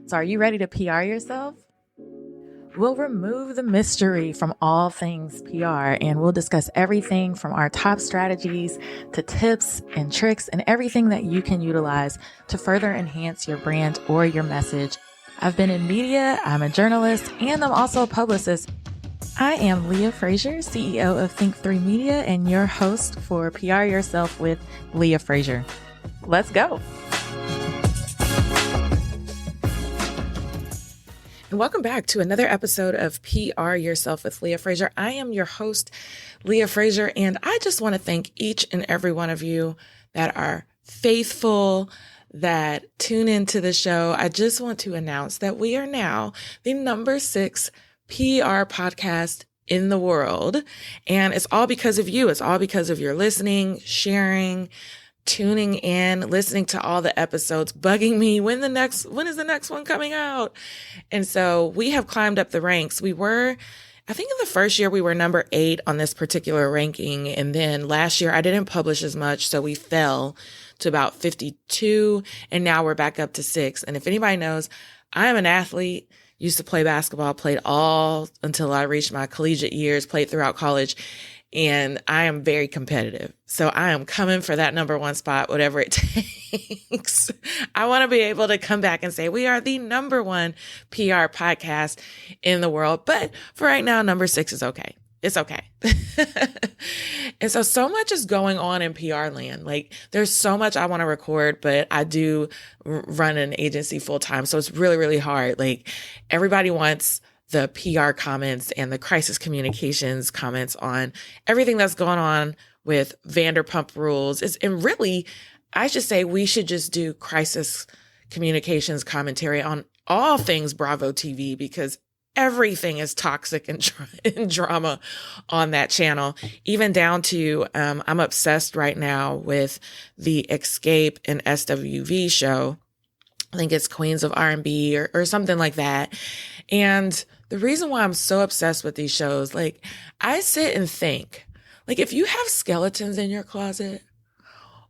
So are you ready to PR yourself? We'll remove the mystery from all things PR, and we'll discuss everything from our top strategies to tips and tricks and everything that you can utilize to further enhance your brand or your message. I've been in media, I'm a journalist, and I'm also a publicist. I am Leah Frazier, CEO of Think3 Media, and your host for PR Yourself with Leah Frazier. Let's go. And welcome back to another episode of PR Yourself with Leah Frazier. I am your host, Leah Frazier, and I just want to thank each and every one of you that are faithful, that tune into the show. I just want to announce that we are now the number 6 PR podcast in the world. And it's all because of you. It's all because of your listening, sharing, tuning in, listening to all the episodes, bugging me, when is the next one coming out? And so we have climbed up the ranks. I think in the first year we were number 8 on this particular ranking. And then last year I didn't publish as much. So we fell to about 52 and now we're back up to 6. And if anybody knows, I am an athlete, used to play basketball, played all until I reached my collegiate years, played throughout college. And I am very competitive. So I am coming for that number 1 spot, whatever it takes. I want to be able to come back and say we are the number 1 PR podcast in the world. But for right now, number 6 is okay. It's okay. And so much is going on in PR land. Like there's so much I want to record, but I do run an agency full time. So it's really, really hard. Like everybody wants the PR comments and the crisis communications comments on everything that's going on with Vanderpump Rules. And really, I should say we should just do crisis communications commentary on all things Bravo TV because everything is toxic and drama on that channel, even down to I'm obsessed right now with the Escape and SWV show. I think it's Queens of R&B or something like that. And the reason why I'm so obsessed with these shows, like I sit and think, like if you have skeletons in your closet,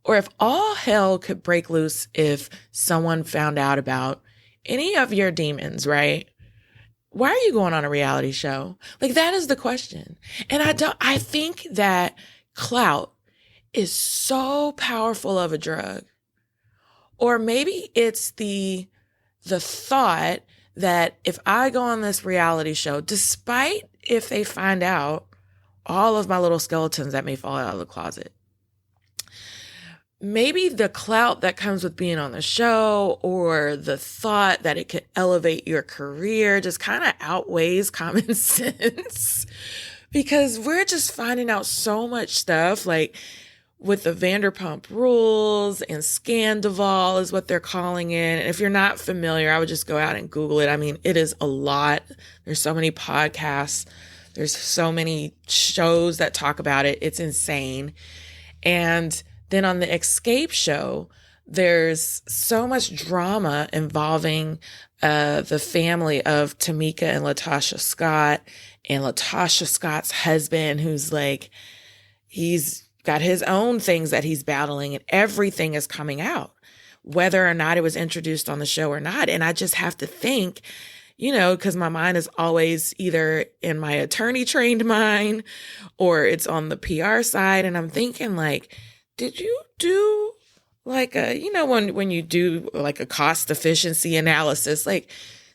or if all hell could break loose if someone found out about any of your demons, right? Why are you going on a reality show? Like that is the question. And I think that clout is so powerful of a drug. Or maybe it's the thought that if I go on this reality show, despite if they find out all of my little skeletons that may fall out of the closet, maybe the clout that comes with being on the show or the thought that it could elevate your career just kind of outweighs common sense because we're just finding out so much stuff like with the Vanderpump Rules and Scandival is what they're calling it. And if you're not familiar, I would just go out and Google it. I mean, it is a lot. There's so many podcasts. There's so many shows that talk about it. It's insane. And then on the Escape show, there's so much drama involving the family of Tamika and Latasha Scott and Latasha Scott's husband, who's like, he's got his own things that he's battling and everything is coming out, whether or not it was introduced on the show or not. And I just have to think, because my mind is always either in my attorney trained mind or it's on the PR side. And I'm thinking like, did you do like when you do like a cost efficiency analysis, like,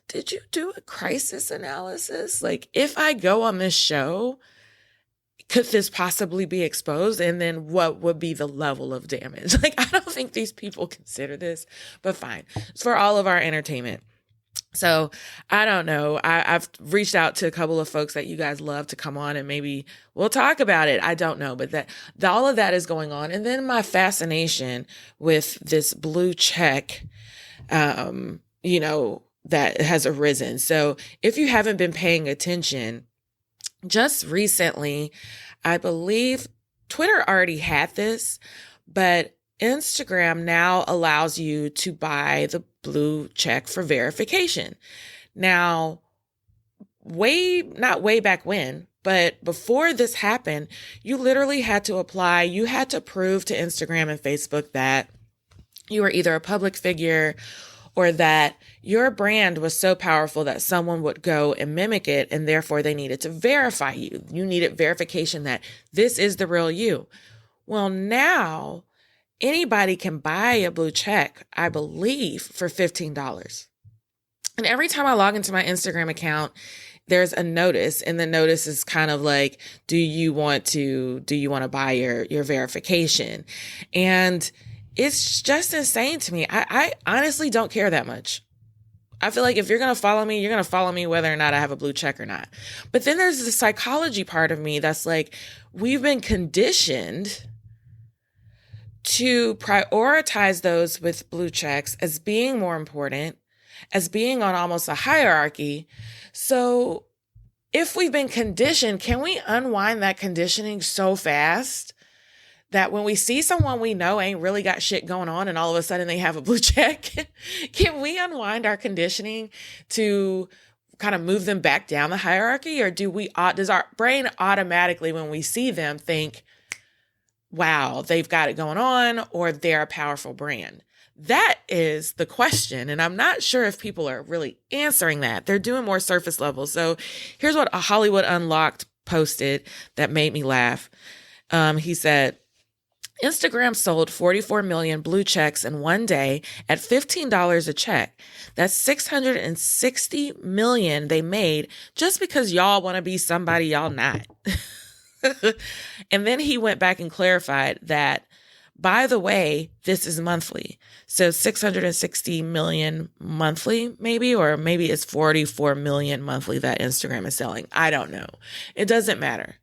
did you do a crisis analysis? Like if I go on this show, could this possibly be exposed? And then what would be the level of damage? Like, I don't think these people consider this, but fine. It's for all of our entertainment. So I don't know. I've reached out to a couple of folks that you guys love to come on and maybe we'll talk about it. I don't know, but all of that is going on. And then my fascination with this blue check, that has arisen. So if you haven't been paying attention, just recently, I believe Twitter already had this, but Instagram now allows you to buy the blue check for verification. Now, not way back when, but before this happened, you literally had to apply. You had to prove to Instagram and Facebook that you were either a public figure or that your brand was so powerful that someone would go and mimic it, and therefore they needed to verify you. You needed verification that this is the real you. Well, now anybody can buy a blue check, I believe, for $15. And every time I log into my Instagram account, there's a notice, and the notice is kind of like, do you want to buy your verification? And it's just insane to me. I honestly don't care that much. I feel like if you're going to follow me, you're going to follow me whether or not I have a blue check or not. But then there's the psychology part of me that's like, we've been conditioned to prioritize those with blue checks as being more important, as being on almost a hierarchy. So if we've been conditioned, can we unwind that conditioning so fast that when we see someone we know ain't really got shit going on and all of a sudden they have a blue check, can we unwind our conditioning to kind of move them back down the hierarchy? Or does our brain automatically, when we see them, think, wow, they've got it going on, or they're a powerful brand? That is the question. And I'm not sure if people are really answering that. They're doing more surface level. So here's what a Hollywood Unlocked posted that made me laugh. He said, Instagram sold 44 million blue checks in one day at $15 a check. That's 660 million they made just because y'all want to be somebody y'all not. And then he went back and clarified that, by the way, this is monthly. So 660 million monthly, maybe, or maybe it's 44 million monthly that Instagram is selling. I don't know. It doesn't matter.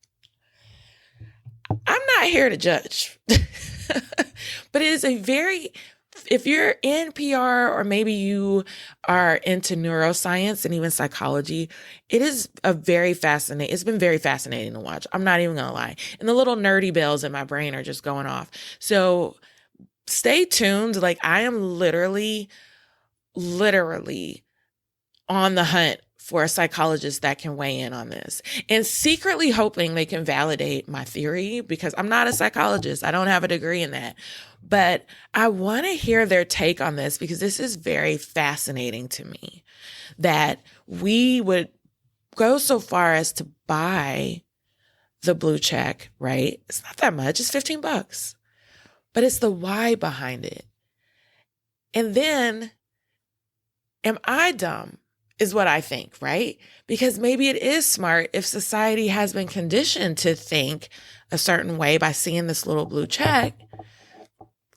I'm not here to judge, but it is if you're in PR, or maybe you are into neuroscience and even psychology, it's been very fascinating to watch. I'm not even going to lie. And the little nerdy bells in my brain are just going off. So stay tuned. Like, I am literally on the hunt for a psychologist that can weigh in on this, and secretly hoping they can validate my theory, because I'm not a psychologist. I don't have a degree in that, but I want to hear their take on this, because this is very fascinating to me that we would go so far as to buy the blue check, right? It's not that much. It's $15, but it's the why behind it. And then, am I dumb? Is what I think, right? Because maybe it is smart if society has been conditioned to think a certain way by seeing this little blue check.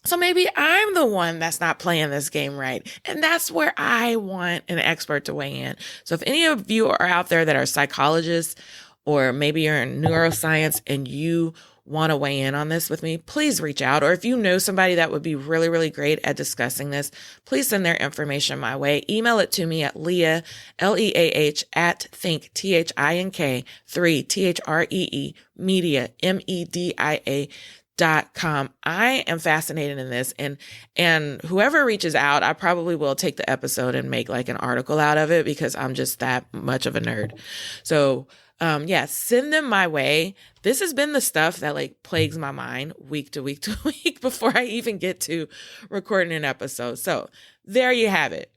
So maybe I'm the one that's not playing this game right. And that's where I want an expert to weigh in. So if any of you are out there that are psychologists, or maybe you're in neuroscience and you want to weigh in on this with me, please reach out. Or if you know somebody that would be really, really great at discussing this, please send their information my way. Email it to me at Leah, Leah, at think, THINK, 3, THREE, media, media.com. I am fascinated in this, and whoever reaches out, I probably will take the episode and make like an article out of it, because I'm just that much of a nerd. So send them my way. This has been the stuff that like plagues my mind week to week to week before I even get to recording an episode. So there you have it.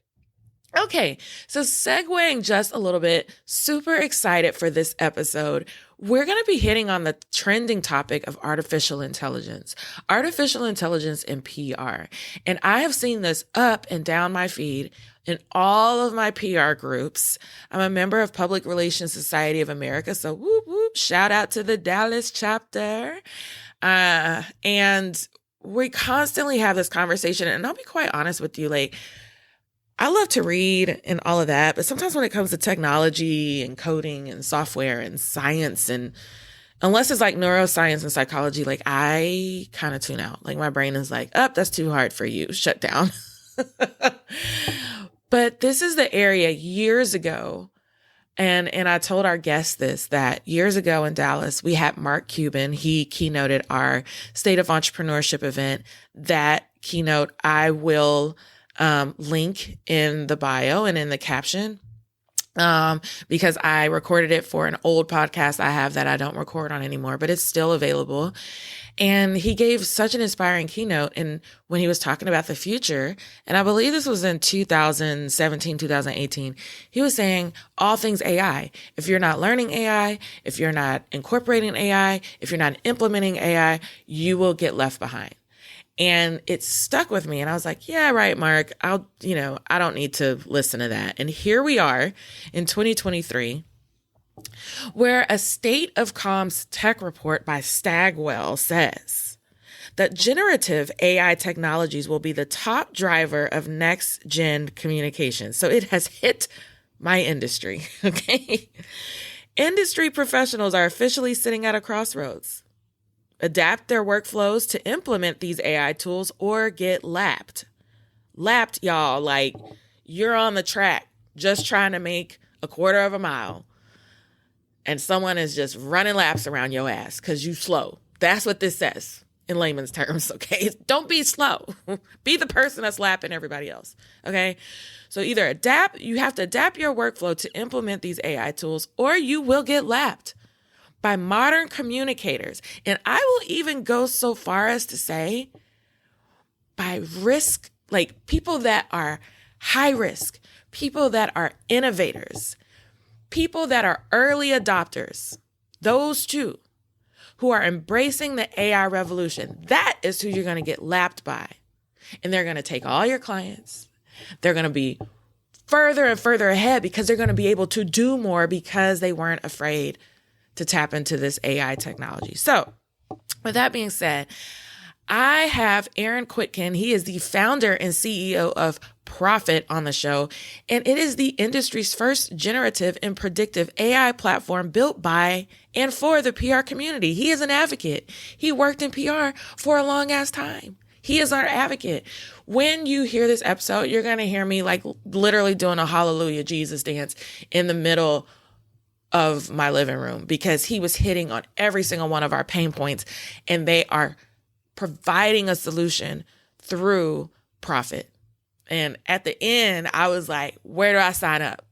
Okay, so segueing just a little bit, super excited for this episode. We're going to be hitting on the trending topic of artificial intelligence in PR. And I have seen this up and down my feed in all of my PR groups. I'm a member of Public Relations Society of America. So whoop, whoop, shout out to the Dallas chapter. And we constantly have this conversation. And I'll be quite honest with you, like, I love to read and all of that, but sometimes when it comes to technology and coding and software and science, and unless it's like neuroscience and psychology, like I kind of tune out. Like my brain is like, that's too hard for you. Shut down. But this is the area years ago. And I told our guests this, that years ago in Dallas, we had Mark Cuban. He keynoted our State of Entrepreneurship event. That keynote I will link in the bio and in the caption. because I recorded it for an old podcast I have that I don't record on anymore, but it's still available. And he gave such an inspiring keynote when he was talking about the future. And I believe this was in 2017, 2018. He was saying all things AI. If you're not learning AI, if you're not incorporating AI, if you're not implementing AI, you will get left behind. And it stuck with me. And I was like, yeah, right, Mark. I don't need to listen to that. And here we are in 2023, where a State of Comms tech report by Stagwell says that generative AI technologies will be the top driver of next gen communication. So it has hit my industry. Okay. Industry professionals are officially sitting at a crossroads. Adapt their workflows to implement these AI tools or get lapped. Lapped, y'all, like you're on the track just trying to make a quarter of a mile and someone is just running laps around your ass because you slow. That's what this says in layman's terms, okay? Don't be slow. Be the person that's lapping everybody else, okay? So either you have to adapt your workflow to implement these AI tools, or you will get lapped by modern communicators. And I will even go so far as to say by risk, like people that are high risk, people that are innovators, people that are early adopters, those two who are embracing the AI revolution, that is who you're going to get lapped by. And they're going to take all your clients. They're going to be further and further ahead because they're going to be able to do more because they weren't afraid to tap into this AI technology. So with that being said, I have Aaron Kwittken. He is the founder and CEO of Profit on the show, and it is the industry's first generative and predictive AI platform built by and for the PR community. He is an advocate. He worked in PR for a long ass time. He is our advocate. When you hear this episode, you're going to hear me like literally doing a hallelujah Jesus dance in the middle of my living room because he was hitting on every single one of our pain points, and they are providing a solution through Profit. And at the end, I was like, where do I sign up?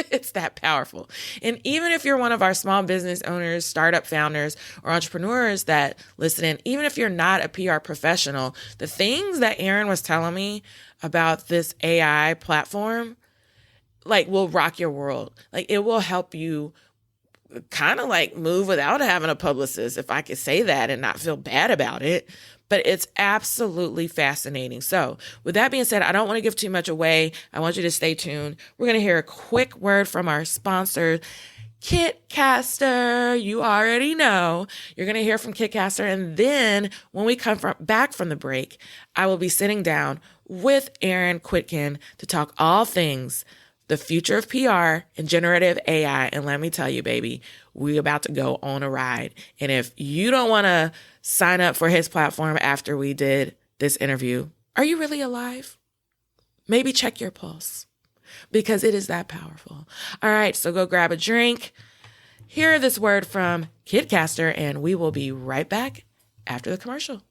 It's that powerful. And even if you're one of our small business owners, startup founders, or entrepreneurs that listen in, even if you're not a PR professional, the things that Aaron was telling me about this AI platform, like, will rock your world. Like, it will help you kind of like move without having a publicist, if I could say that and not feel bad about it. But it's absolutely fascinating. So with that being said, I don't want to give too much away. I want you to stay tuned. We're going to hear a quick word from our sponsor, Kitcaster. You already know. You're going to hear from Kitcaster. And then when we come back from the break, I will be sitting down with Aaron Kwittken to talk all things the future of PR and generative AI. And let me tell you, baby, we're about to go on a ride. And if you don't want to sign up for his platform after we did this interview, are you really alive? Maybe check your pulse because it is that powerful. All right, so go grab a drink. Hear this word from Kitcaster, and we will be right back after the commercial.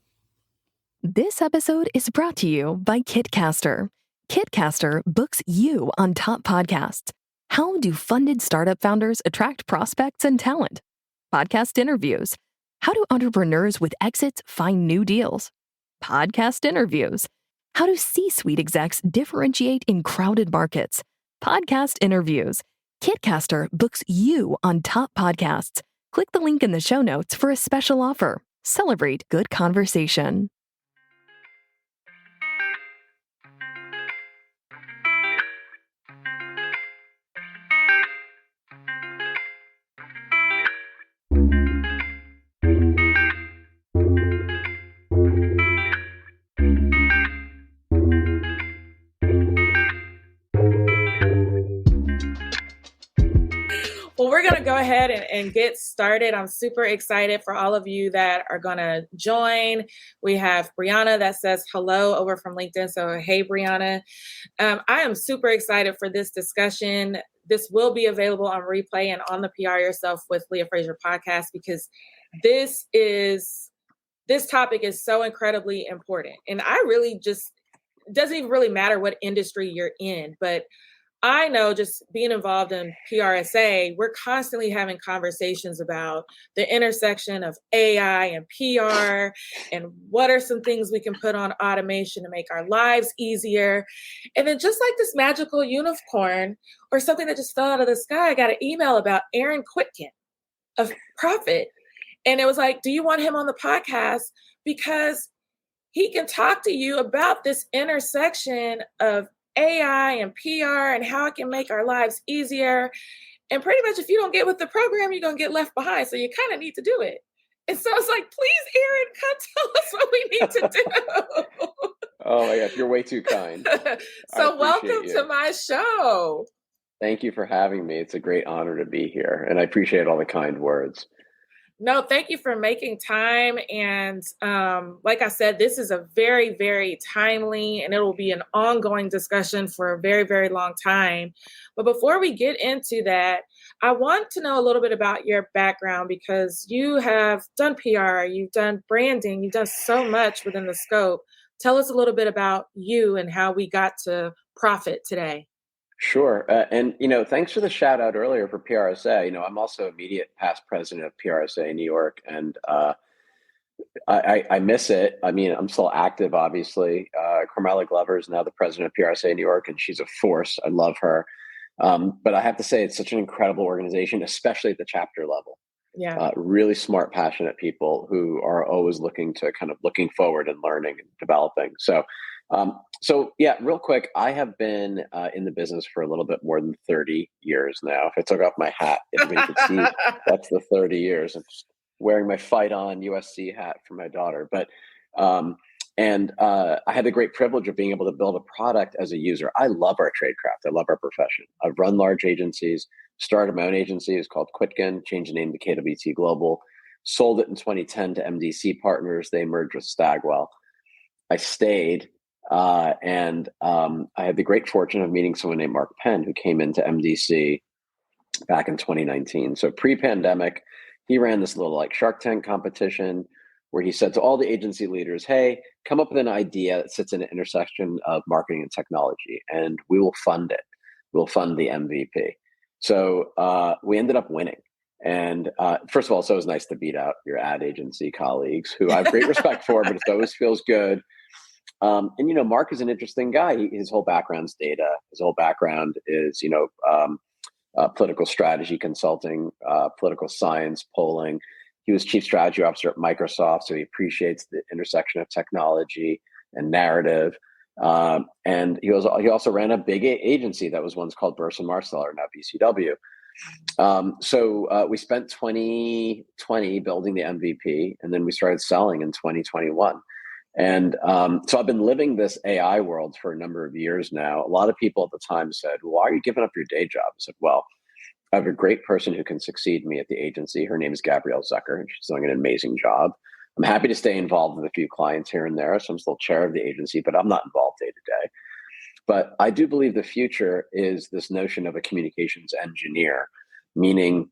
This episode is brought to you by Kitcaster. Kitcaster books you on top podcasts. How do funded startup founders attract prospects and talent? Podcast interviews. How do entrepreneurs with exits find new deals? Podcast interviews. How do C-suite execs differentiate in crowded markets? Podcast interviews. Kitcaster books you on top podcasts. Click the link in the show notes for a special offer. Celebrate good conversation. Well, we're going to go ahead and get started. I'm super excited for all of you that are going to join. We have Brianna that says hello over from LinkedIn. So, hey, Brianna. I am super excited for this discussion. This will be available on replay and on the PR Yourself with Leah Fraser podcast because this topic is so incredibly important. And I really it doesn't even really matter what industry you're in, but I know just being involved in PRSA, we're constantly having conversations about the intersection of AI and PR and what are some things we can put on automation to make our lives easier. And then just like this magical unicorn or something that just fell out of the sky, I got an email about Aaron Kwittken of Profit. And it was like, do you want him on the podcast? Because he can talk to you about this intersection of AI and PR and how it can make our lives easier. And pretty much, if you don't get with the program, you're going to get left behind. So you kind of need to do it. And so it's like, please, Aaron, come tell us what we need to do. Oh my gosh, you're way too kind. So welcome to my show. Thank you for having me. It's a great honor to be here. And I appreciate all the kind words. No, thank you for making time. And like I said, this is a very, very timely, and it will be an ongoing discussion for a very, very long time. But before we get into that, I want to know a little bit about your background, because you have done PR, you've done branding, you've done so much within the scope. Tell us a little bit about you and how we got to Profit today. Sure. And, thanks for the shout out earlier for PRSA. I'm also immediate past president of PRSA in New York, and I miss it. I mean, I'm still active, obviously. Carmela Glover is now the president of PRSA in New York, and she's a force. I love her. But I have to say, it's such an incredible organization, especially at the chapter level. Yeah. Really smart, passionate people who are always looking forward and learning and developing. So yeah, real quick, I have been in the business for a little bit more than 30 years now. If I took off my hat, if you could see, that's the 30 years. I'm just wearing my Fight On USC hat for my daughter. But I had the great privilege of being able to build a product as a user. I love our tradecraft. I love our profession. I've run large agencies, started my own agency. It's called Kwittken, changed the name to KWT Global, sold it in 2010 to MDC Partners. They merged with Stagwell. I stayed. And I had the great fortune of meeting someone named Mark Penn, who came into MDC back in 2019. So pre-pandemic, he ran this little Shark Tank competition where he said to all the agency leaders, hey, come up with an idea that sits in an intersection of marketing and technology, and we will fund it. We'll fund the MVP. So we ended up winning. And first of all, it's always nice to beat out your ad agency colleagues, who I have great respect for, but it always feels good. Mark is an interesting guy. His whole background's data. His whole background is, political strategy consulting, political science, polling. He was chief strategy officer at Microsoft, so he appreciates the intersection of technology and narrative. And he also ran a big agency that was once called Burson Marsteller, now BCW. So we spent 2020 building the MVP, and then we started selling in 2021. And so I've been living this AI world for a number of years now. A lot of people at the time said, well, why are you giving up your day job? I said, well, I have a great person who can succeed me at the agency. Her name is Gabrielle Zucker, and she's doing an amazing job. I'm happy to stay involved with a few clients here and there. So I'm still chair of the agency, but I'm not involved day to day. But I do believe the future is this notion of a communications engineer, meaning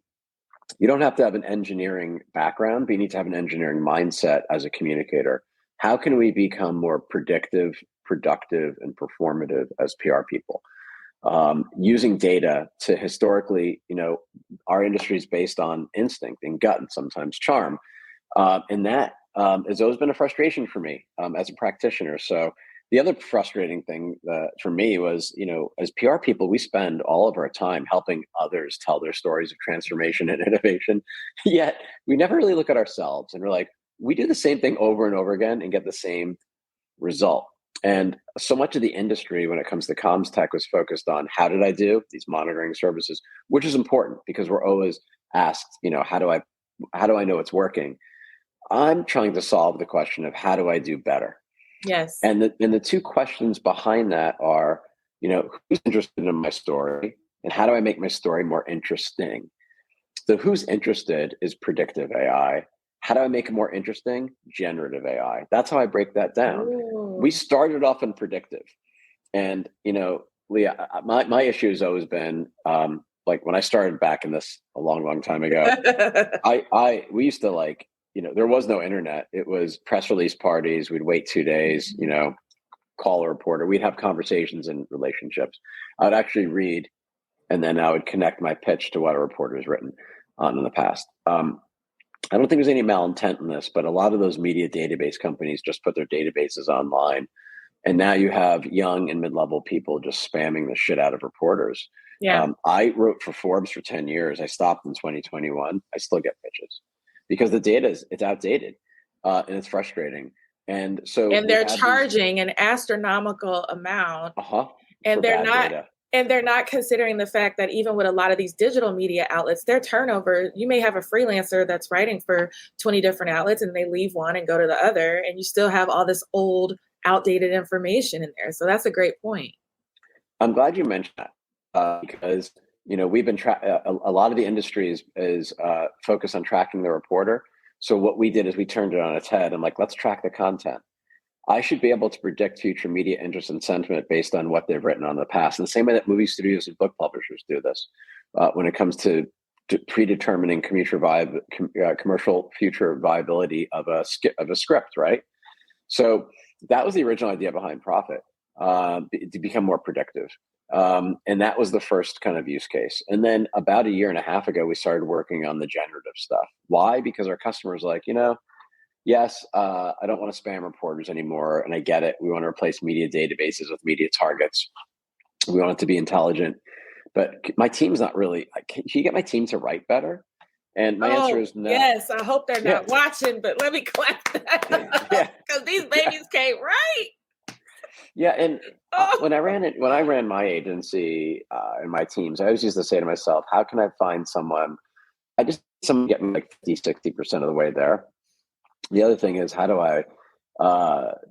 you don't have to have an engineering background, but you need to have an engineering mindset as a communicator. How can we become more predictive, productive, and performative as PR people? Using data to historically, our industry is based on instinct and gut and sometimes charm. And that has always been a frustration for me as a practitioner. So the other frustrating thing for me was, as PR people, we spend all of our time helping others tell their stories of transformation and innovation. Yet we never really look at ourselves, and we're like, we do the same thing over and over again and get the same result. And so much of the industry, when it comes to comms tech, was focused on how did I do these monitoring services, which is important because we're always asked, how do I know it's working? I'm trying to solve the question of how do I do better? Yes. And the two questions behind that are, who's interested in my story and how do I make my story more interesting? So who's interested is predictive AI. How do I make it more interesting? Generative AI. That's how I break that down. Ooh. We started off in predictive. And, Leah, my issue has always been, when I started back in this a long, long time ago, we used to there was no internet. It was press release parties. We'd wait 2 days, call a reporter. We'd have conversations and relationships. I would actually read, and then I would connect my pitch to what a reporter has written on in the past. I don't think there's any malintent in this, but a lot of those media database companies just put their databases online. And now you have young and mid-level people just spamming the shit out of reporters. Yeah. I wrote for Forbes for 10 years. I stopped in 2021. I still get pitches because the data it's outdated and it's frustrating. And so and they're charging an astronomical amount, and they're not data. And they're not considering the fact that even with a lot of these digital media outlets, their turnover, you may have a freelancer that's writing for 20 different outlets and they leave one and go to the other, and you still have all this old, outdated information in there. So that's a great point. I'm glad you mentioned that because, we've been a lot of the industry is focused on tracking the reporter. So what we did is we turned it on its head and let's track the content. I should be able to predict future media interest and sentiment based on what they've written on in the past. In the same way that movie studios and book publishers do this when it comes to predetermining commercial future viability of a script, right? So that was the original idea behind Profit, to become more predictive. And that was the first kind of use case. And then about a year and a half ago, we started working on the generative stuff. Why? Because our customers were like, yes, I don't want to spam reporters anymore. And I get it. We want to replace media databases with media targets. We want it to be intelligent. But my team's not really, can you get my team to write better? And my answer is no. Yes, I hope they're not watching, but let me clap that. Because these babies can't write. Yeah, and when I ran my agency and my teams, I always used to say to myself, how can I find someone get me 50, 60% of the way there? The other thing is, how do I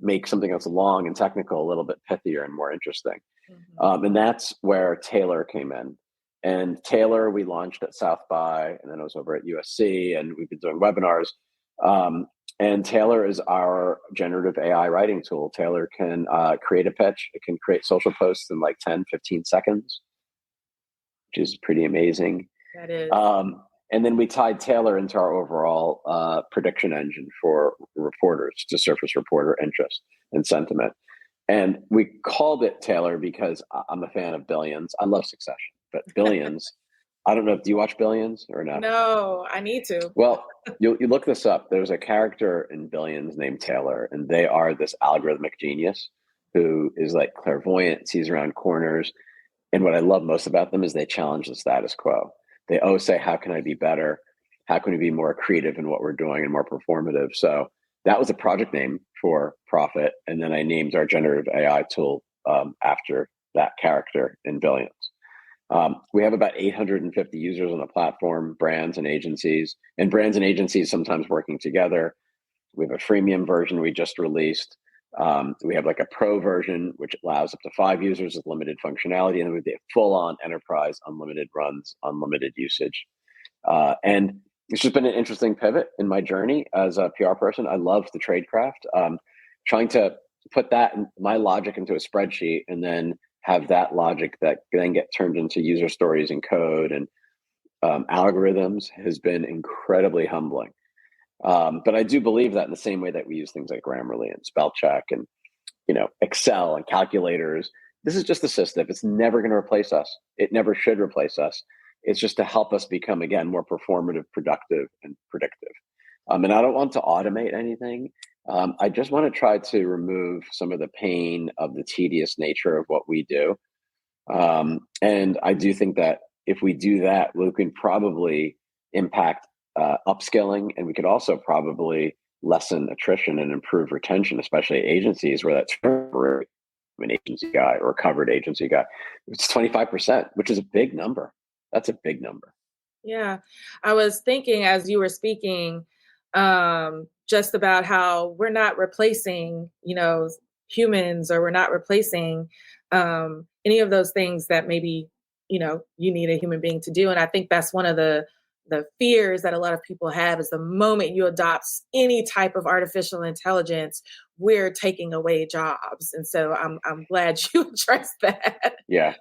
make something that's long and technical a little bit pithier and more interesting? Mm-hmm. And that's where Taylor came in. And Taylor, we launched at South by, and then I was over at USC, and we've been doing webinars. And Taylor is our generative AI writing tool. Taylor can create a pitch. It can create social posts in 10, 15 seconds, which is pretty amazing. That is. And then we tied Taylor into our overall prediction engine for reporters to surface reporter interest and sentiment. And we called it Taylor because I'm a fan of Billions. I love Succession, but Billions, I don't know. Do you watch Billions or not? No, I need to. Well, you look this up. There's a character in Billions named Taylor, and they are this algorithmic genius who is clairvoyant, sees around corners. And what I love most about them is they challenge the status quo. They always say, how can I be better? How can we be more creative in what we're doing and more performative? So that was a project name for Profit. And then I named our generative AI tool after that character in Billions. We have about 850 users on the platform, brands and agencies sometimes working together. We have a freemium version we just released. We have a pro version, which allows up to 5 users with limited functionality. And then we have full-on enterprise, unlimited runs, unlimited usage. And it's just been an interesting pivot in my journey as a PR person. I love the tradecraft. Trying to put my logic into a spreadsheet and then have that logic that then get turned into user stories and code and algorithms has been incredibly humbling. But I do believe that in the same way that we use things like Grammarly and spell check and Excel and calculators, this is just a system. It's never going to replace us. It never should replace us. It's just to help us become, again, more performative, productive, and predictive. And I don't want to automate anything. I just want to try to remove some of the pain of the tedious nature of what we do. And I do think that if we do that, we can probably impact upskilling, and we could also probably lessen attrition and improve retention, especially at agencies where that's temporary. An agency guy or a covered agency guy, it's 25%, which is a big number. That's a big number. Yeah. I was thinking as you were speaking, just about how we're not replacing, humans, or we're not replacing any of those things that maybe, you need a human being to do. And I think that's one of the fears that a lot of people have is the moment you adopt any type of artificial intelligence, we're taking away jobs. And so I'm glad you addressed that. Yeah.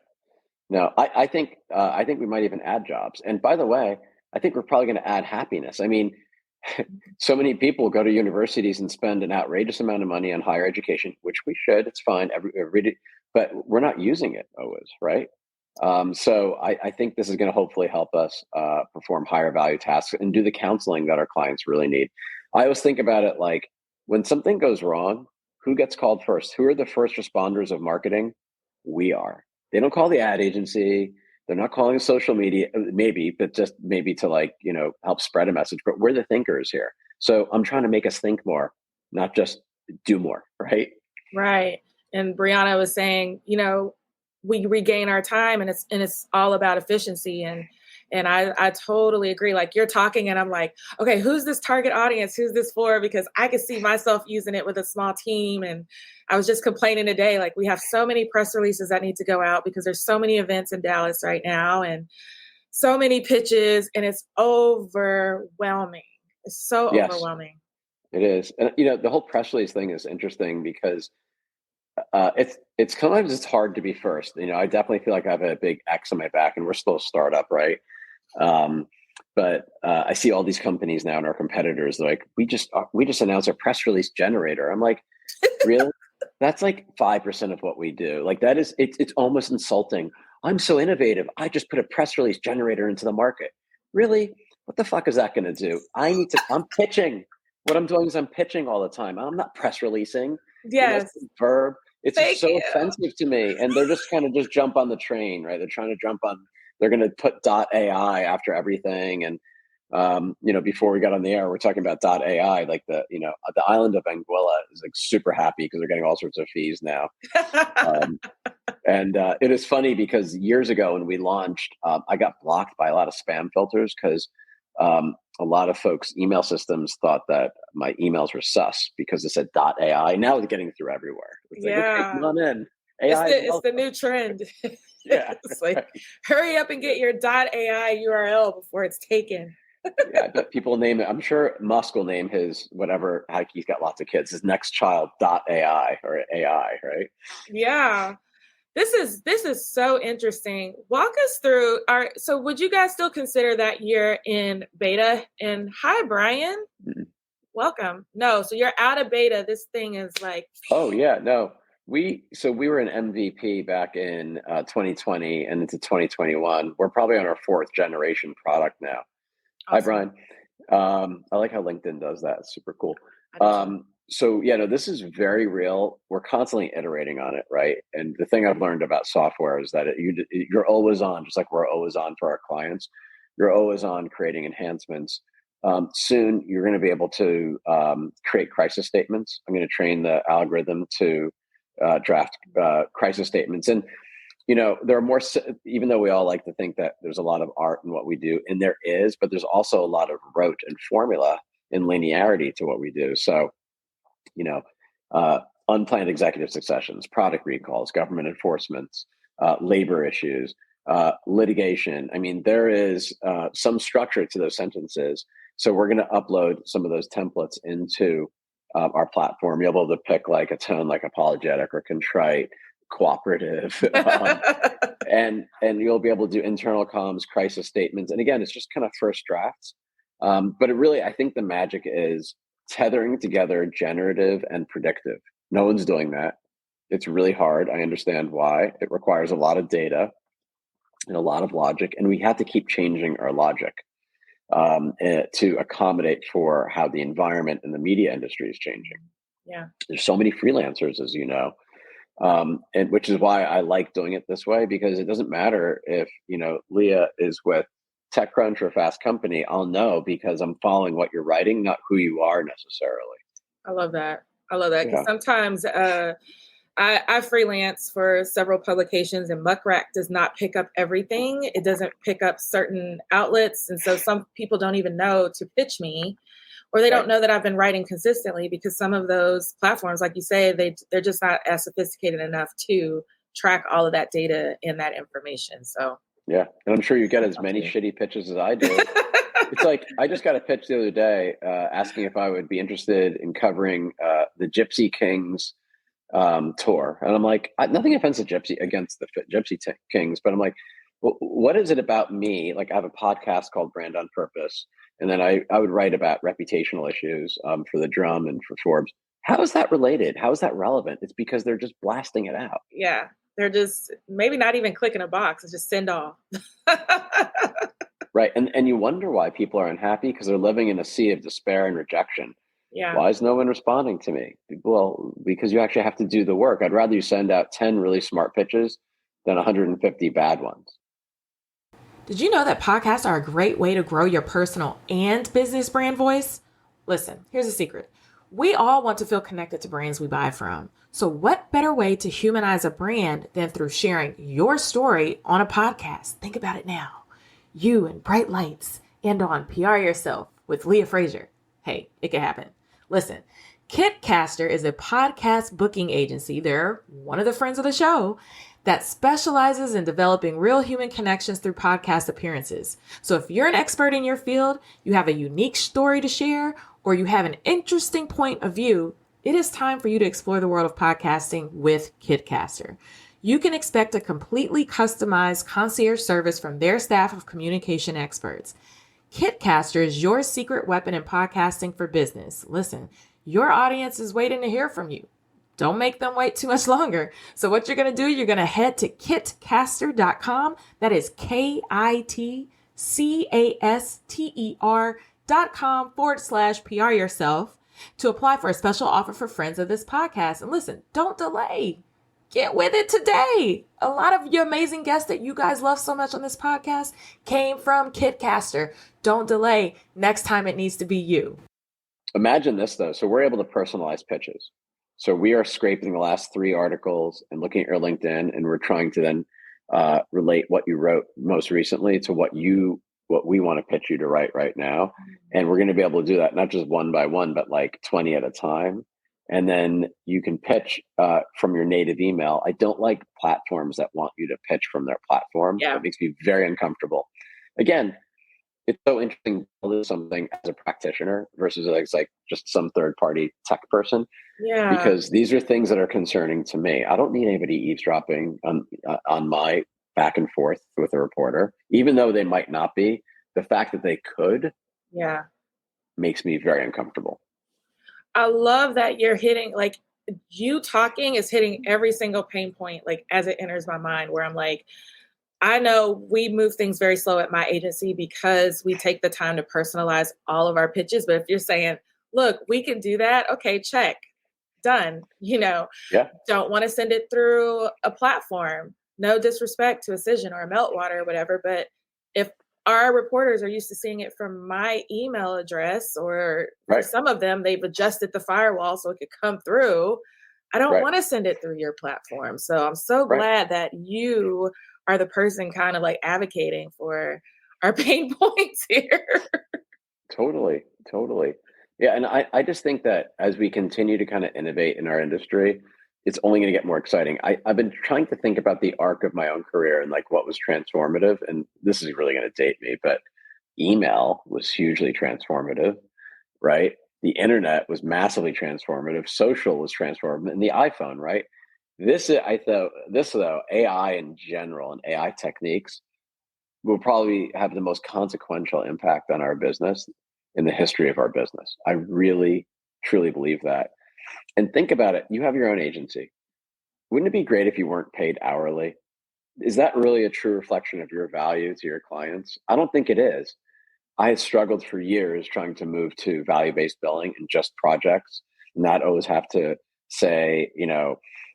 No, I think we might even add jobs. And by the way, I think we're probably going to add happiness. I mean, So many people go to universities and spend an outrageous amount of money on higher education, which we should. It's fine. But we're not using it always, right? So I think this is going to hopefully help us perform higher value tasks and do the counseling that our clients really need. I always think about it like when something goes wrong, who gets called first? Who are the first responders of marketing? We are. They don't call the ad agency. They're not calling social media, maybe, but just maybe to help spread a message. But we're the thinkers here. So I'm trying to make us think more, not just do more, right? Right. And Brianna was saying, we regain our time, and it's all about efficiency. And I totally agree. Like, you're talking and I'm like, okay, who's this target audience? Who's this for? Because I could see myself using it with a small team. And I was just complaining today, like, we have so many press releases that need to go out because there's so many events in Dallas right now and so many pitches, and it's overwhelming. It's so overwhelming. It is. And, the whole press release thing is interesting because it's sometimes it's hard to be first. I definitely feel like I have a big X on my back, and we're still a startup, right? But I see all these companies now and our competitors like, we just announced a press release generator. I'm like, really? That's like 5% of what we do. Like, that is, it's almost insulting. I'm so innovative. I just put a press release generator into the market. Really? What the fuck is that going to do? I'm pitching. What I'm doing is I'm pitching all the time. I'm not press releasing. Yes. Verb. It's so offensive to me. And they're just kind of just jump on the train, right? They're trying to jump on, they're going to put .ai after everything. And, before we got on the air, we're talking about .ai, like the island of Anguilla is like super happy because they're getting all sorts of fees now. And it is funny because years ago when we launched, I got blocked by a lot of spam filters because a lot of folks' email systems thought that my emails were sus because it said .ai. Now it's getting through everywhere. It's like, okay, come on in. AI it's the new trend. Yeah. It's like, hurry up and get your .ai URL before it's taken. Yeah, I bet people name it. I'm sure Musk will name his whatever. He's got lots of kids. His next child .ai or AI, right? Yeah. This is so interesting. Walk us through. So would you guys still consider that you're in beta? And hi, Brian. Mm-hmm. Welcome. No, so you're out of beta. This thing is like. Oh yeah, no. We were an MVP back in 2020 and into 2021. We're probably on our 4th generation product now. Awesome. Hi, Brian. I like how LinkedIn does that. It's super cool. So this is very real. We're constantly iterating on it, right? And the thing I've learned about software is that you're always on, just like we're always on for our clients. You're always on creating enhancements. Soon, you're going to be able to create crisis statements. I'm going to train the algorithm to draft crisis statements. And there are more, even though we all like to think that there's a lot of art in what we do, and there is, but there's also a lot of rote and formula and linearity to what we do. So, unplanned executive successions, product recalls, government enforcements, labor issues, litigation. I mean, there is some structure to those sentences. So we're going to upload some of those templates into our platform. You'll be able to pick like a tone like apologetic or contrite, cooperative, and you'll be able to do internal comms, crisis statements. And again, it's just kind of first drafts. But I think the magic is tethering together generative and predictive. No one's doing that. It's really hard. I understand why. It requires a lot of data and a lot of logic, and we have to keep changing our logic to accommodate for how the environment and the media industry is changing. Yeah, there's so many freelancers, as you know, and which is why I like doing it this way, because it doesn't matter if Leah is with TechCrunch or Fast Company. I'll know because I'm following what you're writing, not who you are necessarily. I love that. Because sometimes I freelance for several publications, and Muckrack does not pick up everything. It doesn't pick up certain outlets. And so some people don't even know to pitch me, or they don't know that I've been writing consistently, because some of those platforms, like you say, they're just not as sophisticated enough to track all of that data and that information. So yeah, and I'm sure you get as many shitty pitches as I do. It's like, I just got a pitch the other day asking if I would be interested in covering the Gypsy Kings tour. And I'm like, nothing offensive against the Gypsy Kings, but I'm like, What is it about me? Like I have a podcast called Brand on Purpose, and then I would write about reputational issues for the Drum and for Forbes. How is that related? How is that relevant? It's because they're just blasting it out. Yeah. They're just maybe not even clicking a box. It's just send off. Right. And you wonder why people are unhappy because they're living in a sea of despair and rejection. Yeah. Why is no one responding to me? Well, because you actually have to do the work. I'd rather you send out 10 really smart pitches than 150 bad ones. Did you know that podcasts are a great way to grow your personal and business brand voice? Listen, here's a secret. We all want to feel connected to brands we buy from. So what better way to humanize a brand than through sharing your story on a podcast? Think about it now. You in bright lights and on PR Yourself with Leah Frazier. Hey, it can happen. Listen, Kwittken is a podcast booking agency. They're one of the friends of the show that specializes in developing real human connections through podcast appearances. So if you're an expert in your field, you have a unique story to share, or you have an interesting point of view, it is time for you to explore the world of podcasting with Kwittken. You can expect a completely customized concierge service from their staff of communication experts. Kwittken is your secret weapon in podcasting for business. Listen, your audience is waiting to hear from you. Don't make them wait too much longer. So what you're going to do, you're going to head to kitcaster.com. That is kitcaster.com/PR yourself to apply for a special offer for friends of this podcast. And listen, don't delay. Get with it today. A lot of your amazing guests that you guys love so much on this podcast came from Kwittken. Don't delay. Next time it needs to be you. Imagine this though. So we're able to personalize pitches. So we are scraping the last 3 articles and looking at your LinkedIn, and we're trying to then relate what you wrote most recently to what we want to pitch you to write right now. And we're going to be able to do that, not just one by one, but like 20 at a time. And then you can pitch from your native email. I don't like platforms that want you to pitch from their platform. Yeah. It makes me very uncomfortable. Again, it's so interesting to do something as a practitioner versus like just some third-party tech person. Yeah. Because these are things that are concerning to me. I don't need anybody eavesdropping on my back and forth with a reporter, even though they might not be. The fact that they could, makes me very uncomfortable. I love that you're hitting, like, you talking is hitting every single pain point, like, as it enters my mind, where I'm like, I know we move things very slow at my agency because we take the time to personalize all of our pitches. But if you're saying, look, we can do that, okay, check, done. Don't want to send it through a platform. No disrespect to a Cision or a Meltwater or whatever, but if our reporters are used to seeing it from my email address, or for some of them, they've adjusted the firewall so it could come through. I don't want to send it through your platform. So I'm so glad that you are the person kind of like advocating for our pain points here. Totally. Yeah. And I just think that as we continue to kind of innovate in our industry, it's only going to get more exciting. I've been trying to think about the arc of my own career and like what was transformative. And this is really going to date me, but email was hugely transformative, right? The internet was massively transformative. Social was transformative, and the iPhone, right? This though, AI in general and AI techniques will probably have the most consequential impact on our business in the history of our business. I really, truly believe that. And think about it. You have your own agency. Wouldn't it be great if you weren't paid hourly? Is that really a true reflection of your value to your clients? I don't think it is. I had struggled for years trying to move to value-based billing and just projects, and not always have to say,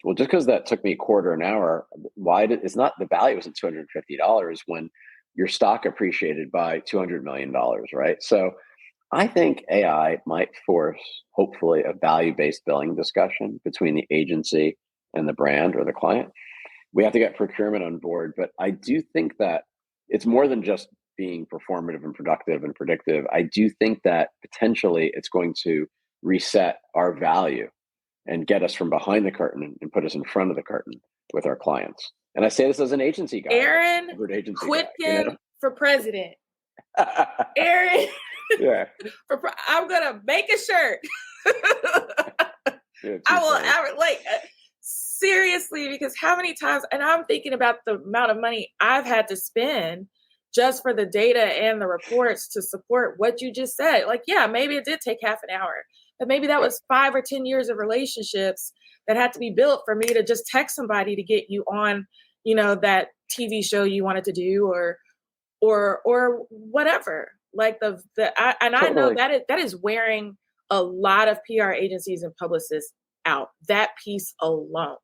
well, just because that took me a quarter an hour, it's not the value isn't $250 when your stock appreciated by $200 million, right? So I think AI might force, hopefully, a value-based billing discussion between the agency and the brand or the client. We have to get procurement on board, but I do think that it's more than just being performative and productive and predictive. I do think that potentially it's going to reset our value and get us from behind the curtain and put us in front of the curtain with our clients. And I say this as an agency guy. Aaron Kwittken for president. Aaron. Yeah. I'm going to make a shirt. seriously, because how many times, and I'm thinking about the amount of money I've had to spend just for the data and the reports to support what you just said. Like, yeah, maybe it did take half an hour, but maybe that was 5 or 10 years of relationships that had to be built for me to just text somebody to get you on, that TV show you wanted to do, or whatever. Like I know Totally. that is wearing a lot of PR agencies and publicists out. That piece alone,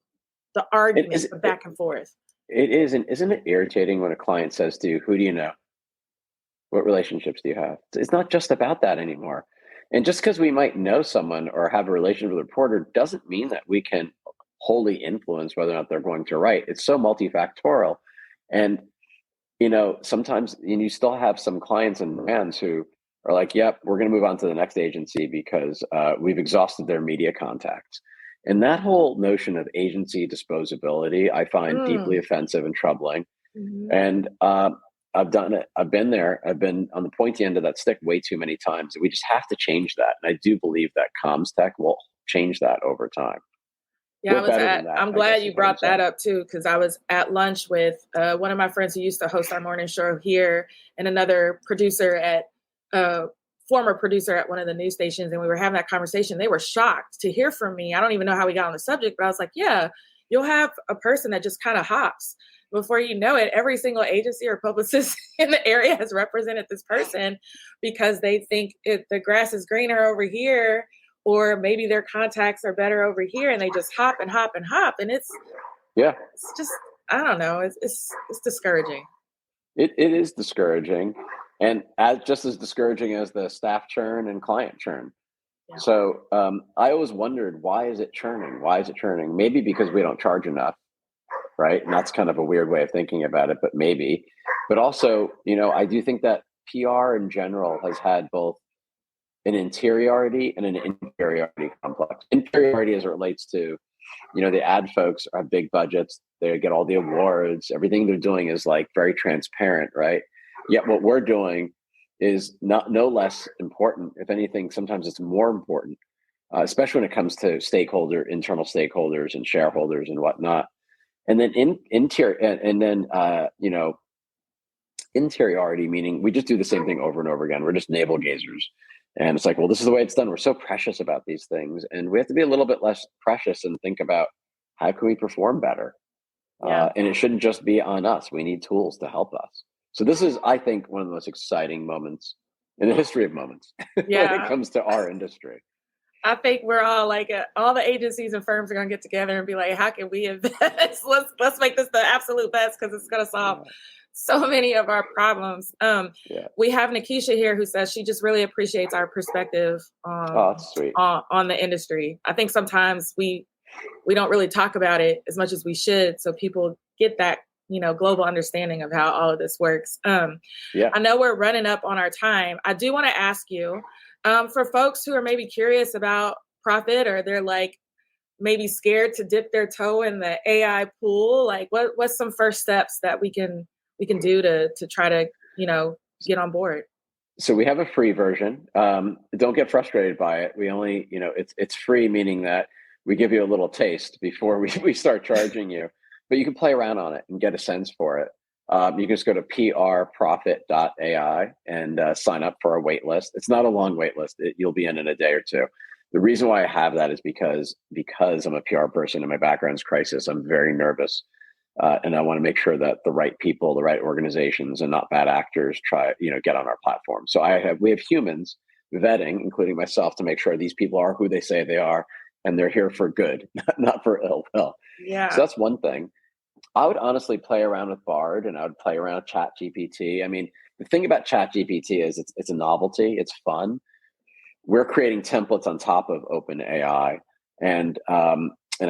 the It argument, is, the back and forth. it is, and isn't it irritating when a client says to you, who do you know? What relationships do you have? It's not just about that anymore. And just because we might know someone or have a relationship with a reporter doesn't mean that we can wholly influence whether or not they're going to write. It's so multifactorial. And, sometimes you still have some clients and brands who are like, yep, we're going to move on to the next agency because we've exhausted their media contacts. And that whole notion of agency disposability, I find deeply offensive and troubling. Mhm. And I've done it. I've been there. I've been on the pointy end of that stick way too many times. We just have to change that. And I do believe that comms tech will change that over time. Yeah, I'm I glad guess you is what I'm brought that saying. up too, because I was at lunch with one of my friends who used to host our morning show here, and another former producer at one of the news stations, and we were having that conversation. They were shocked to hear from me. I don't even know how we got on the subject, but I was like, yeah, you'll have a person that just kind of hops. Before you know it, every single agency or publicist in the area has represented this person because they think the grass is greener over here, or maybe their contacts are better over here, and they just hop and hop and hop. And Yeah, it's just, I don't know. It's discouraging. it is discouraging, and just as discouraging as the staff churn and client churn. Yeah. So I always wondered, why is it churning? Why is it churning? Maybe because we don't charge enough, right? And that's kind of a weird way of thinking about it, but maybe. But also, I do think that PR in general has had both an interiority and an inferiority complex. Inferiority as it relates to, the ad folks have big budgets, they get all the awards, everything they're doing is like very transparent, right? Yet what we're doing is no less important. If anything, sometimes it's more important, especially when it comes to internal stakeholders and shareholders and whatnot. And then interiority, meaning we just do the same thing over and over again. We're just navel gazers. And it's like, well, this is the way it's done. We're so precious about these things. And we have to be a little bit less precious and think about how can we perform better? Yeah. And it shouldn't just be on us. We need tools to help us. So this is, I think, one of the most exciting moments in the history of moments when it comes to our industry. I think we're all like, all the agencies and firms are going to get together and be like, how can we invest? let's make this the absolute best, because it's going to solve so many of our problems. We have Nikisha here who says she just really appreciates our perspective That's sweet. on the industry. I think sometimes we don't really talk about it as much as we should, so people get that global understanding of how all of this works. I know we're running up on our time. I do want to ask you, for folks who are maybe curious about Prophet, or they're like maybe scared to dip their toe in the AI pool, like what's some first steps that we can do to try to get on board? So we have a free version. Don't get frustrated by it. We only, it's free, meaning that we give you a little taste before we start charging you. But you can play around on it and get a sense for it. You can just go to prprofit.ai and sign up for a wait list. It's not a long wait list. You'll be in a day or two. The reason why I have that is because I'm a PR person and my background's crisis. I'm very nervous. And I want to make sure that the right people, the right organizations, and not bad actors get on our platform. So we have humans vetting, including myself, to make sure these people are who they say they are, and they're here for good, not for ill will. Yeah. So that's one thing. I would honestly play around with Bard, and I would play around with ChatGPT. I mean, the thing about ChatGPT is it's a novelty. It's fun. We're creating templates on top of OpenAI, and I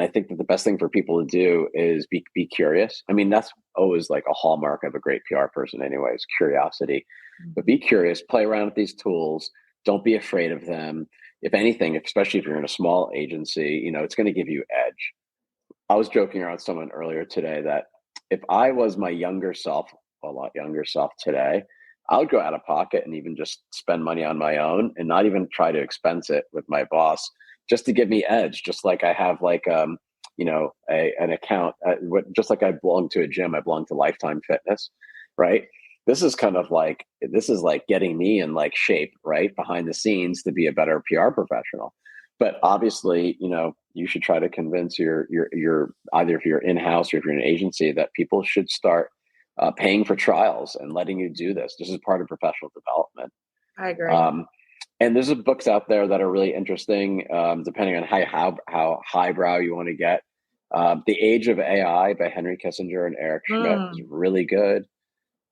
think that the best thing for people to do is be curious. I mean, that's always like a hallmark of a great PR person, anyways, curiosity. But be curious, play around with these tools. Don't be afraid of them. If anything, especially if you're in a small agency, it's going to give you edge. I was joking around with someone earlier today that if I was my younger self, a lot younger self today, I would go out of pocket and even just spend money on my own and not even try to expense it with my boss, just to give me edge. Just like I have an account. Just like I belong to a gym, I belong to Lifetime Fitness, right? This is like getting me in like shape, right, behind the scenes to be a better PR professional. But obviously, you should try to convince your either if you're in-house or if you're an agency that people should start paying for trials and letting you do this. This is part of professional development. I agree. And there's books out there that are really interesting, depending on how highbrow you want to get. The Age of AI by Henry Kissinger and Eric Schmidt is really good.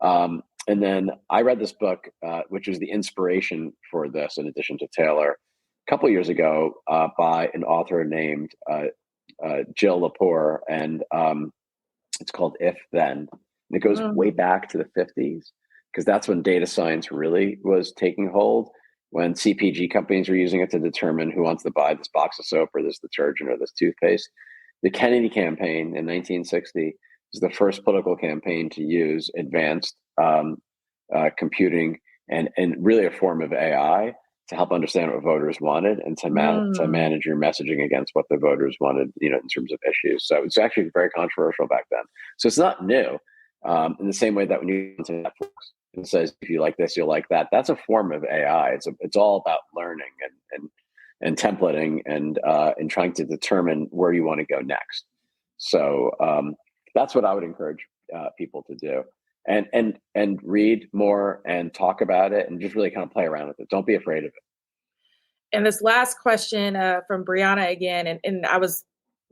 And then I read this book, which was the inspiration for this, in addition to Taylor, a couple of years ago by an author named Jill Lepore, and it's called If Then. And it goes way back to the 50s, because that's when data science really was taking hold, when CPG companies were using it to determine who wants to buy this box of soap or this detergent or this toothpaste. The Kennedy campaign in 1960 was the first political campaign to use advanced computing and really a form of AI to help understand what voters wanted and to manage your messaging against what the voters wanted, in terms of issues. So it's actually very controversial back then. So it's not new. In the same way that when you go to Netflix, it says, if you like this, you'll like that. That's a form of AI. It's all about learning and templating and trying to determine where you want to go next. So that's what I would encourage people to do. And read more and talk about it and just really kind of play around with it. Don't be afraid of it. And this last question from Brianna again, and I was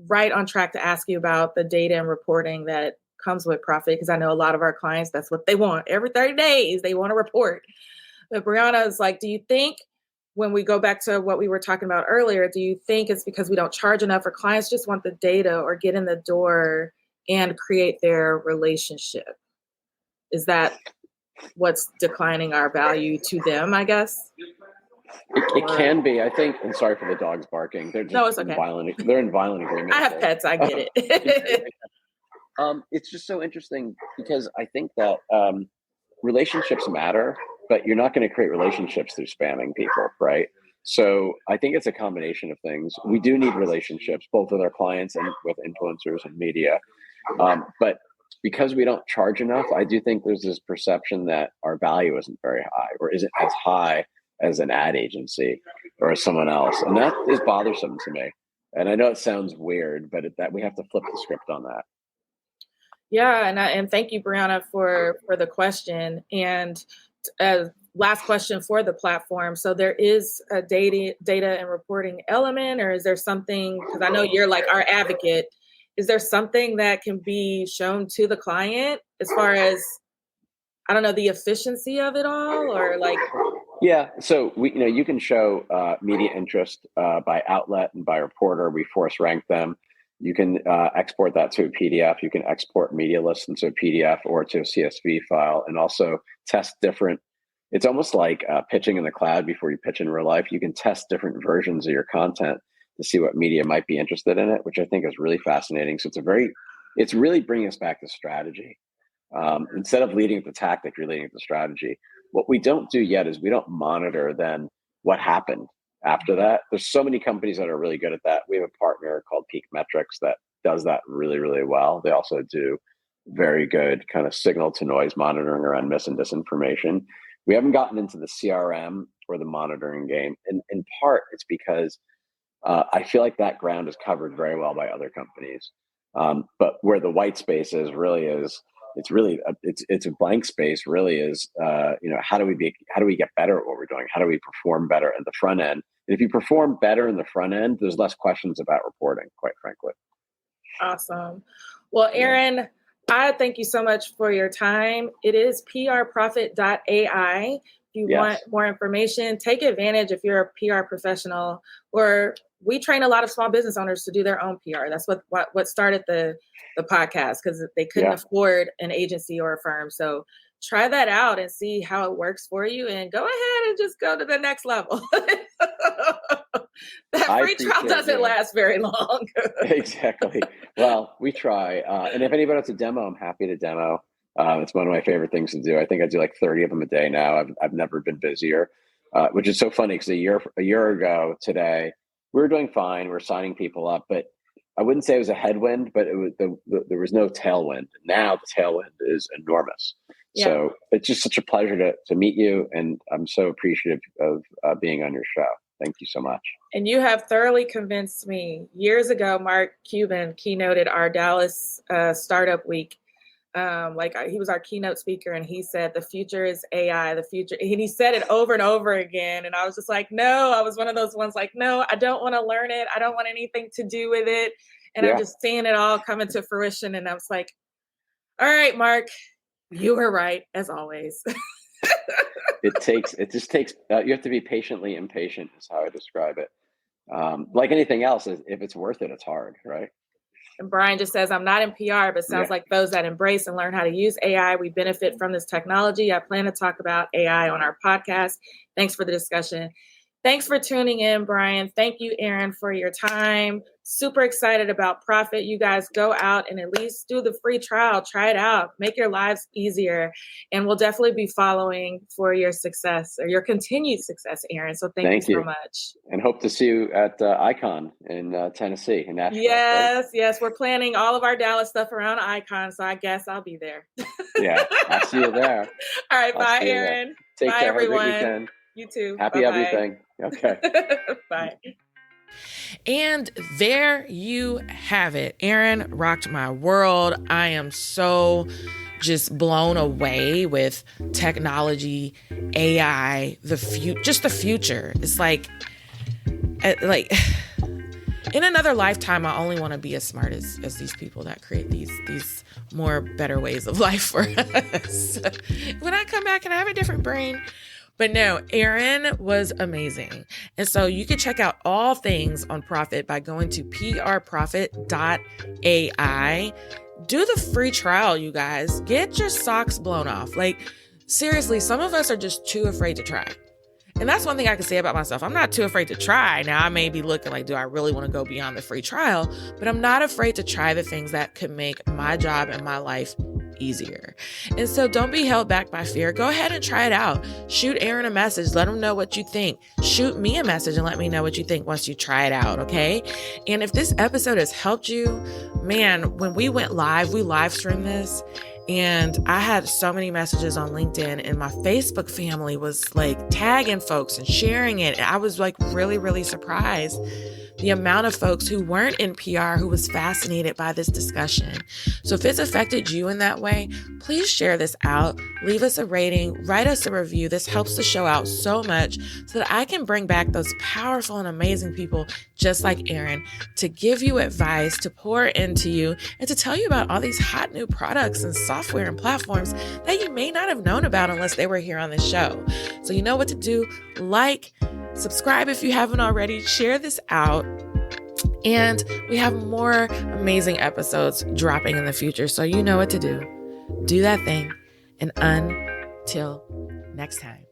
right on track to ask you about the data and reporting that comes with Profit, because I know a lot of our clients, that's what they want. Every 30 days, they want a report. But Brianna is like, do you think, when we go back to what we were talking about earlier, do you think it's because we don't charge enough, or clients just want the data or get in the door and create their relationship? Is that what's declining our value to them, I guess? It can be, I think, and sorry for the dogs barking. They're just okay. They're in violent agreement. I have pets, I get it. It's just so interesting because I think that relationships matter, but you're not going to create relationships through spamming people, right? So I think it's a combination of things. We do need relationships, both with our clients and with influencers and media. But because we don't charge enough, I do think there's this perception that our value isn't very high, or isn't as high as an ad agency or as someone else. And that is bothersome to me. And I know it sounds weird, but that we have to flip the script on that. Yeah, and thank you, Brianna, for the question. And last question for the platform. So there is a data and reporting element, or is there something, because I know you're like our advocate, is there something that can be shown to the client as far as, I don't know, the efficiency of it all, or like? Yeah, so you can show media interest by outlet and by reporter. We force rank them. You can export that to a PDF. You can export media lists into a PDF or to a CSV file, and also test different. It's almost like pitching in the cloud before you pitch in real life. You can test different versions of your content to see what media might be interested in it, which I think is really fascinating. So it's really bringing us back to strategy. Instead of leading with the tactic, you're leading with the strategy. What we don't do yet is we don't monitor then what happened after that. There's so many companies that are really good at that. We have a partner called Peak Metrics that does that really, really well. They also do very good kind of signal to noise monitoring around mis and disinformation. We haven't gotten into the CRM or the monitoring game. And in part, it's because I feel like that ground is covered very well by other companies. But where the white space really is, it's a blank space. Really is, how do we get better at what we're doing? How do we perform better at the front end? And if you perform better in the front end, there's less questions about reporting, quite frankly. Awesome. Well, Aaron, I thank you so much for your time. It is prprofit.ai. If you want more information, take advantage if you're a PR professional, or we train a lot of small business owners to do their own PR. That's what started the podcast, because they couldn't afford an agency or a firm. So try that out and see how it works for you, and go ahead and just go to the next level. That free trial doesn't last very long. Exactly. Well, we try. And if anybody wants a demo, I'm happy to demo. It's one of my favorite things to do. I think I do like 30 of them a day now. I've never been busier, which is so funny because a year ago today, we were doing fine. We're signing people up, but I wouldn't say it was a headwind, but it was there was no tailwind. Now the tailwind is enormous. Yeah. So it's just such a pleasure to meet you, and I'm so appreciative of being on your show. Thank you so much. And you have thoroughly convinced me. Years ago, Mark Cuban keynoted our Dallas Startup Week. He was our keynote speaker, and he said, the future is AI, the future. And he said it over and over again. And I was just like, no, I was one of those ones like, no, I don't want to learn it. I don't want anything to do with it. And I'm just seeing it all come into fruition. And I was like, all right, Mark, you were right, as always. It just takes, you have to be patiently impatient is how I describe it. Like anything else, if it's worth it, it's hard, right? And Brian just says, I'm not in PR, but sounds like those that embrace and learn how to use AI, we benefit from this technology. I plan to talk about AI on our podcast. Thanks for the discussion. Thanks for tuning in, Brian. Thank you, Aaron, for your time. Super excited about Profit. You guys go out and at least do the free trial. Try it out. Make your lives easier. And we'll definitely be following for your success or your continued success, Aaron. So thank you so much. And hope to see you at Icon in Tennessee, in Nashville. Yes, right? Yes. We're planning all of our Dallas stuff around Icon. So I guess I'll be there. Yeah, I'll see you there. All right. Bye, Aaron. Take bye, care. everyone. Have a good weekend. You too. Happy Bye-bye. everything. Okay. Bye. And there you have it. Aaron rocked my world. I am so just blown away with technology, AI, just the future. It's like in another lifetime, I only want to be as smart as these people that create these more better ways of life for us. When I come back and I have a different brain. But no, Aaron was amazing. And so you can check out all things on Profit by going to prprofit.ai. Do the free trial, you guys. Get your socks blown off. Like, seriously, some of us are just too afraid to try. And that's one thing I can say about myself. I'm not too afraid to try. Now, I may be looking like, do I really want to go beyond the free trial? But I'm not afraid to try the things that could make my job and my life easier. And so don't be held back by fear. Go ahead and try it out. Shoot Aaron a message. Let him know what you think. Shoot me a message and let me know what you think once you try it out, okay? And if this episode has helped you, man, when we went live, we live streamed this. And I had so many messages on LinkedIn, and my Facebook family was like tagging folks and sharing it. And I was like really, really surprised the amount of folks who weren't in PR who was fascinated by this discussion. So if it's affected you in that way, please share this out, leave us a rating, write us a review. This helps the show out so much so that I can bring back those powerful and amazing people just like Aaron to give you advice, to pour into you, and to tell you about all these hot new products and software and platforms that you may not have known about unless they were here on this show. So you know what to do. Like, subscribe if you haven't already, share this out, and we have more amazing episodes dropping in the future. So you know what to do. Do that thing, and until next time.